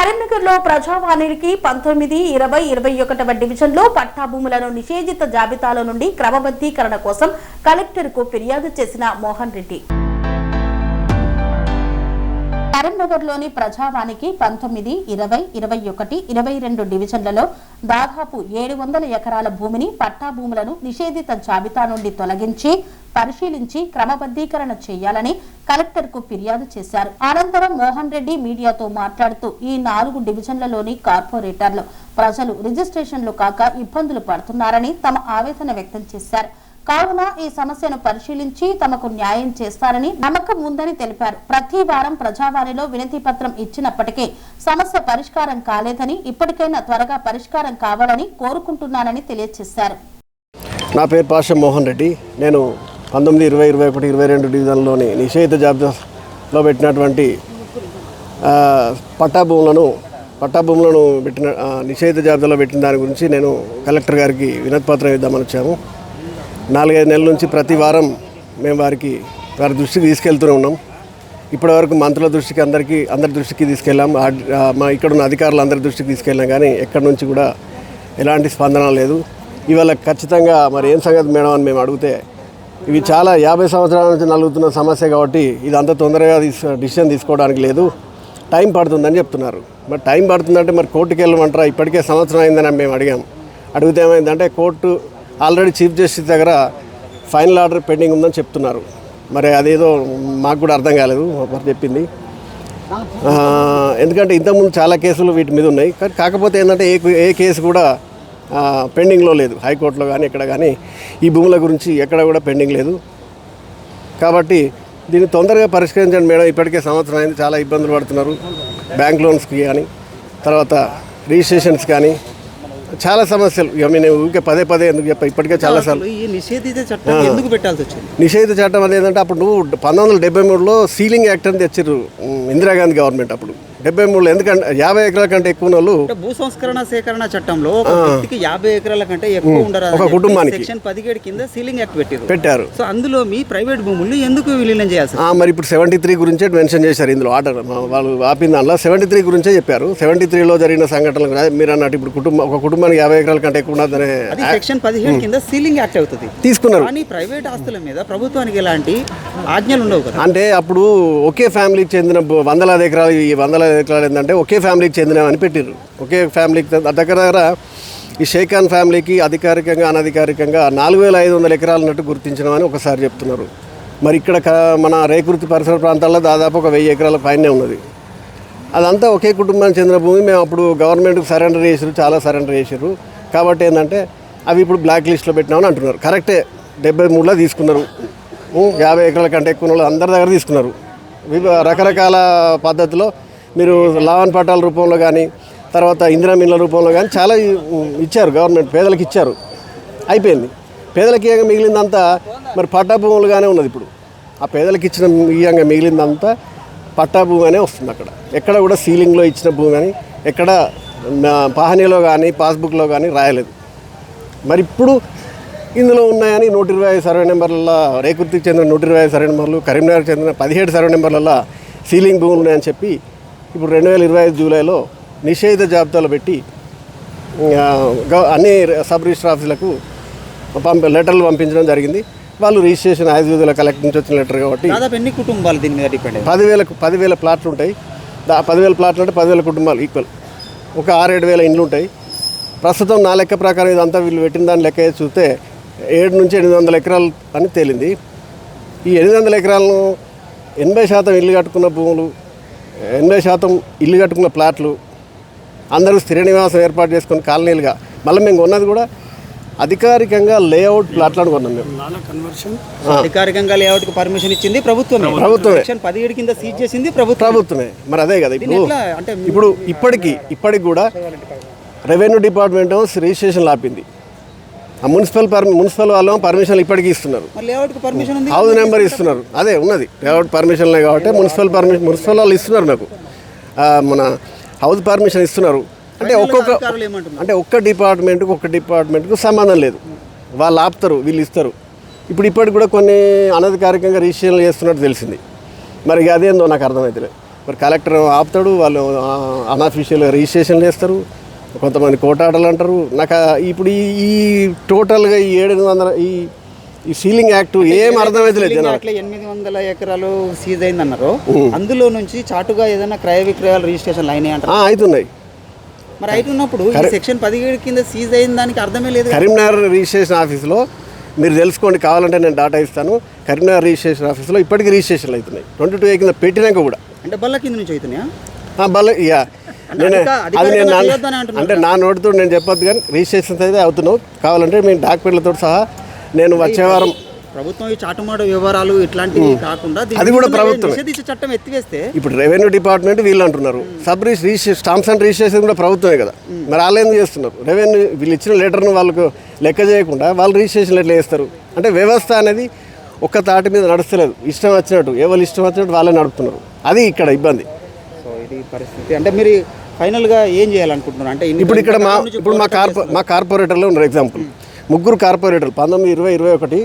కరీంనగర్లో ప్రజావాణికి 19, 20, 21వ డివిజన్లో పట్టా భూములను నిషేధిత జాబితాలో నుండి క్రమబద్ధీకరణ కోసం కలెక్టర్కు ఫిర్యాదు చేసిన మోహన్ రెడ్డి. కరీంనగర్లోని ప్రజావాణికి 19, 20, 21, 22 డివిజన్లలో దాదాపు 700 ఎకరాల భూమిని పట్టా భూములను నిషేధిత జాబితా నుండి తొలగించి పరిశీలించి క్రమబద్ధీకరణ చేయాలని కలెక్టర్కు ఫిర్యాదు చేశారు. అనంతరం మోహన్ రెడ్డి మీడియాతో మాట్లాడుతూ ఈ 4 డివిజన్లలోని కార్పొరేటర్లు ప్రజలు రిజిస్ట్రేషన్లు కాక ఇబ్బందులు పడుతున్నారని తమ ఆవేదన వ్యక్తం చేశారు. కావున ఈ సమస్యను పరిశీలించి తమకు న్యాయం చేస్తారని నమ్మకం ఉందని తెలిపారు. ప్రతి వారం ప్రజావాణిలో వినతి పత్రం ఇచ్చినప్పటికీ సమస్య పరిష్కారం కాలేదని, ఇప్పటికైనా త్వరగా పరిష్కారం కావాలని కోరుకుంటున్నానని తెలియజేశారు. నా పేరు పాషా మోహన్ రెడ్డి. నేను 19, 20, 21, 22 డివిజన్లోని నిషేధిత జాబితాలో పెట్టినటువంటి పట్టా భూములను పెట్టిన నిషేధిత జాబితాలో పెట్టిన దాని గురించి నేను కలెక్టర్ గారికి వినతి పత్రం ఇద్దామని వచ్చాము. 4-5 నెలల నుంచి ప్రతి వారం మేము వారి దృష్టికి తీసుకెళ్తూనే ఉన్నాం. ఇప్పటివరకు మంత్రుల దృష్టికి అందరి దృష్టికి తీసుకెళ్ళాం. మా ఇక్కడున్న అధికారులు అందరి దృష్టికి తీసుకెళ్ళాం, కానీ ఎక్కడి నుంచి కూడా ఎలాంటి స్పందన లేదు. ఇవాళ ఖచ్చితంగా మరి ఏం సంగతి మేడం అని మేము అడిగితే, ఇవి చాలా 50 సంవత్సరాల నుంచి నలుగుతున్న సమస్య కాబట్టి ఇది అంత తొందరగా డిసిషన్ తీసుకోవడానికి లేదు, టైం పడుతుందని చెప్తున్నారు. మరి టైం పడుతుందంటే మరి కోర్టుకి వెళ్ళమంటారా? ఇప్పటికే సంవత్సరం అయిందని మేము అడిగితే ఏమైందంటే కోర్టు ఆల్రెడీ చీఫ్ జస్టిస్ దగ్గర ఫైనల్ ఆర్డర్ పెండింగ్ ఉందని చెప్తున్నారు. మరి అదేదో మాకు కూడా అర్థం కాలేదు మరి చెప్పింది. ఎందుకంటే ఇంతకుముందు చాలా కేసులు వీటి మీద ఉన్నాయి, కాకపోతే ఏంటంటే ఏ కేసు కూడా పెండింగ్లో లేదు. హైకోర్టులో కానీ ఎక్కడ కానీ ఈ భూముల గురించి ఎక్కడ కూడా పెండింగ్ లేదు. కాబట్టి దీన్ని తొందరగా పరిష్కరించండి మేడం. ఇప్పటికే సంవత్సరం అయింది, చాలా ఇబ్బందులు పడుతున్నారు. బ్యాంక్ లోన్స్కి కానీ, తర్వాత రిజిస్ట్రేషన్స్ కానీ చాలా సమస్యలు. ఇక నేను ఊరికే పదే ఎందుకు చెప్పా, ఇప్పటికే చాలాసార్లు. ఈ నిషేధిత చట్టం ఎందుకు పెట్టాల్సి వచ్చింది? నిషేధిత చట్టం అనేది ఏంటంటే అప్పుడు 1973లో సీలింగ్ యాక్ట్ అని తెచ్చారు ఇందిరాగాంధీ గవర్నమెంట్. అప్పుడు 73లో ఎందుకంటే 50 ఎకరాల కంటే ఎక్కువ వాళ్ళు భూ సంస్కరణ సేకరణ చట్టంలో 50 ఎకరాల కంటే ఎక్కువ ఉండరు ఒక కుటుంబానికి సెక్షన్ 17 కింద సీలింగ్ యాక్ట్ పెట్టారు. సో అందులో మీ ప్రైవేట్ భూములు ఎందుకు విలీనం చేయాల్సి? మరి ఇప్పుడు 73 గురించే మెన్షన్ చేశారు ఇందులో. ఆర్డర్ వాళ్ళు ఆపిన దానిలో 73 గురించే చెప్పారు. 73లో జరిగిన సంఘటనలు మీరు అన్నట్టు ఇప్పుడు ఒక కుటుంబానికి 50 ఎకరాల కంటే ఎక్కువ ఉన్నదనే సెక్షన్ 17 కింద సీలింగ్ యాక్ట్ అవుతుంది తీసుకున్నారు. కానీ ప్రైవేట్ ఆస్తుల మీద ప్రభుత్వానికి ఎలాంటి ఆజ్ఞలు ఉండవు కదా. అంటే అప్పుడు ఒకే ఫ్యామిలీకి చెందిన 100 ఎకరాలు ఏంటంటే ఒకే ఫ్యామిలీకి చెందినవని పెట్టారు. ఒకే ఫ్యామిలీకి దగ్గర ఈ షేఖాన్ ఫ్యామిలీకి అధికారికంగా అనధికారికంగా 4500 ఎకరాలు ఉన్నట్టు గుర్తించినామని ఒకసారి చెప్తున్నారు. మరి ఇక్కడ మన రేకుర్తి పరిసర ప్రాంతాల్లో దాదాపు ఒక 1000 ఎకరాల పైనే ఉన్నది. అదంతా ఒకే కుటుంబానికి చెందిన భూమి. మేము అప్పుడు గవర్నమెంట్కి చాలా సరెండర్ చేసారు. కాబట్టి ఏంటంటే అవి ఇప్పుడు బ్లాక్ లిస్ట్లో పెట్టినామని అంటున్నారు. కరెక్టే, 73లో తీసుకున్నారు. 50 ఎకరాల కంటే ఎక్కువ వాళ్ళు అందరి దగ్గర తీసుకున్నారు. రకరకాల పద్ధతిలో మీరు లావన్ పట్టాల రూపంలో కానీ, తర్వాత ఇందిరా మిల్ల రూపంలో కానీ చాలా ఇచ్చారు. గవర్నమెంట్ పేదలకు ఇచ్చారు, అయిపోయింది. పేదలకి ఇయ్యంగా మిగిలిందంతా మరి పట్టా భూములుగానే ఉన్నది. ఇప్పుడు ఆ పేదలకు ఇచ్చిన ఇయ్యంగా మిగిలిందంతా పట్టా భూమిగానే వస్తుంది. అక్కడ ఎక్కడ కూడా సీలింగ్లో ఇచ్చిన భూమి కానీ ఎక్కడ పహనీలో కానీ పాస్బుక్లో కానీ రాయలేదు. మరి ఇప్పుడు ఇందులో ఉన్నాయని 125 సర్వే నెంబర్లలో రేకుర్తికి చెందిన 125 సర్వే నెంబర్లు, కరీంనగర్కి చెందిన 17 సర్వే నెంబర్లలో సీలింగ్ భూములు ఉన్నాయని చెప్పి ఇప్పుడు 2025 జూలైలో నిషేధిత జాబితాలో పెట్టి అన్ని సబ్ రిజిస్టర్ ఆఫీసులకు లెటర్లు పంపించడం జరిగింది. వాళ్ళు రిజిస్ట్రేషన్ యాజ్ యూజువల్ కలెక్టర్ నుంచి వచ్చిన లెటర్ కాబట్టి ఎన్ని కుటుంబాలు దీని మీద డిపెండ్? 10,000 ప్లాట్లు ఉంటాయి. 10,000 ప్లాట్లు అంటే 10,000 కుటుంబాలు ఈక్వల్. ఒక 6-7 వేల ఇండ్లు ఉంటాయి. ప్రస్తుతం నా లెక్క ప్రకారం ఇదంతా వీళ్ళు పెట్టిన దాని లెక్క చూస్తే 7 నుంచి 800 ఎకరాలు అని తేలింది. ఈ 800 ఎకరాలను 80% ఇల్లు కట్టుకున్న భూములు, 80% ఇల్లు కట్టుకున్న ప్లాట్లు, అందరూ స్థిర నివాసం ఏర్పాటు చేసుకుని కాలనీలుగా, మళ్ళీ మేము కొన్నది కూడా అధికారికంగా లేఅవుట్ ప్లాట్లను కొన్నాం. మేము అధికారికంగా లేఅవుట్కి పర్మిషన్ ఇచ్చింది ప్రభుత్వమే. 17 కింద సీజ్ చేసింది ప్రభుత్వమే. మరి అదే కదా ఇప్పుడు ఇప్పటికి కూడా రెవెన్యూ డిపార్ట్మెంట్ రిజిస్ట్రేషన్ ఆపింది. ఆ మున్సిపల్ వాళ్ళు పర్మిషన్లు ఇప్పటికీ ఇస్తున్నారు. హౌస్ నెంబర్ ఇస్తున్నారు. అదే ఉన్నది లేఅవుట్ పర్మిషన్లే కాబట్టి మున్సిపల్ వాళ్ళు ఇస్తున్నారు. నాకు మన హౌస్ పర్మిషన్ ఇస్తున్నారు. అంటే ఒక్క డిపార్ట్మెంట్కు సంబంధం లేదు. వాళ్ళు ఆపుతారు, వీళ్ళు ఇస్తారు. ఇప్పటికి కూడా కొన్ని అనధికారికంగా రిజిస్ట్రేషన్లు చేస్తున్నట్టు తెలిసింది. మరి అదేందో నాకు అర్థమవుతలేదు. మరి కలెక్టర్ ఆపుతాడు, వాళ్ళు అన్అఫీషియల్గా రిజిస్ట్రేషన్ చేస్తారు, కొంతమంది కోటాటలు అంటారు. నాకు ఇప్పుడు ఈ టోటల్గా ఈ 700 ఈ సీలింగ్ యాక్ట్ ఏం అర్థమైతే లేదు జనాలు. 800 ఎకరాలు సీజ్ అయింది అన్నారు. అందులో నుంచి చాటుగా ఏదైనా క్రయ విక్రయాలు రిజిస్ట్రేషన్లు అయినాయి అంటారు. అవుతున్నాయి. మరి అవుతున్నప్పుడు సెక్షన్ 17 కింద సీజ్ అయిన దానికి అర్థమే లేదు. కరీంనగర్ రిజిస్ట్రేషన్ ఆఫీస్లో మీరు తెలుసుకోండి, కావాలంటే నేను డాటా ఇస్తాను. కరీంనగర్ రిజిస్ట్రేషన్ ఆఫీస్లో ఇప్పటికీ రిజిస్ట్రేషన్లు అవుతున్నాయి 22A కింద పెట్టినాక కూడా. అంటే బల్ల కింద నుంచి అవుతున్నాయా? బల్ల అంటే నా నోటితో నేను చెప్పొద్దు, కానీ రిజిస్ట్రేషన్స్ అయితే అవుతున్నావు. కావాలంటే మేము డాక్యుమెంట్లతో సహా నేను వచ్చే వారం ప్రభుత్వం ఈ చాటుమాడు వివరాలు ఇట్లాంటివి కాకుండా అది కూడా ప్రభుత్వం చట్టం ఎత్తివేస్తే ఇప్పుడు రెవెన్యూ డిపార్ట్మెంట్ వీళ్ళు అంటున్నారు, sub registration stamps and registration కూడా ప్రభుత్వమే కదా. మరి వాళ్ళు ఏం చేస్తున్నారు? రెవెన్యూ వీళ్ళు ఇచ్చిన లెటర్ను వాళ్ళకు లెక్క చేయకుండా వాళ్ళు రిజిస్ట్రేషన్ ఎట్లా చేస్తారు? అంటే వ్యవస్థ అనేది ఒక్క తాటి మీద నడుస్తలేదు, ఇష్టం వచ్చినట్టు ఎవరు ఇష్టం వచ్చినట్టు వాళ్ళే నడుపుతున్నారు. అది ఇక్కడ ఇబ్బంది. సో ఇది పరిస్థితి. అంటే మీరు ఫైనల్గా ఏం చేయాలనుకుంటున్నారు? అంటే ఇప్పుడు ఇక్కడ మా కార్పొరేటర్లో ఉన్నారు. ఎగ్జాంపుల్ 3 కార్పొరేటర్లు 19, 20, 21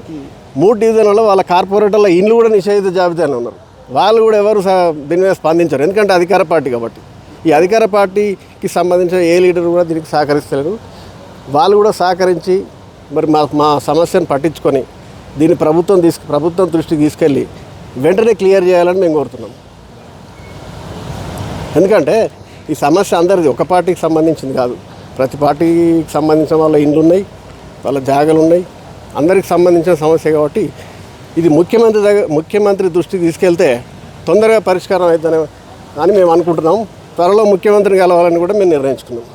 3 డివిజన్లలో వాళ్ళ కార్పొరేటర్ల ఇండ్లు కూడా నిషేధిత జాబితాలో ఉన్నారు. వాళ్ళు కూడా ఎవరు దీని మీద స్పందించారు, ఎందుకంటే అధికార పార్టీ కాబట్టి. ఈ అధికార పార్టీకి సంబంధించిన ఏ లీడర్ కూడా దీనికి సహకరిస్తలేరు. వాళ్ళు కూడా సహకరించి మరి మా సమస్యను పట్టించుకొని దీన్ని ప్రభుత్వం దృష్టికి తీసుకెళ్ళి వెంటనే క్లియర్ చేయాలని మేము కోరుతున్నాం. ఎందుకంటే ఈ సమస్య అందరిది, ఒక పార్టీకి సంబంధించింది కాదు. ప్రతి పార్టీకి సంబంధించిన వాళ్ళ ఇండ్లు ఉన్నాయి, వాళ్ళ జాగాలు ఉన్నాయి, అందరికి సంబంధించిన సమస్య కాబట్టి ఇది ముఖ్యమంత్రి దృష్టికి తీసుకెళ్తే తొందరగా పరిష్కారం అవుతుందని మేము అనుకుంటున్నాం. త్వరలో ముఖ్యమంత్రిని కలవాలని కూడా మేము నిర్ణయించుకున్నాం.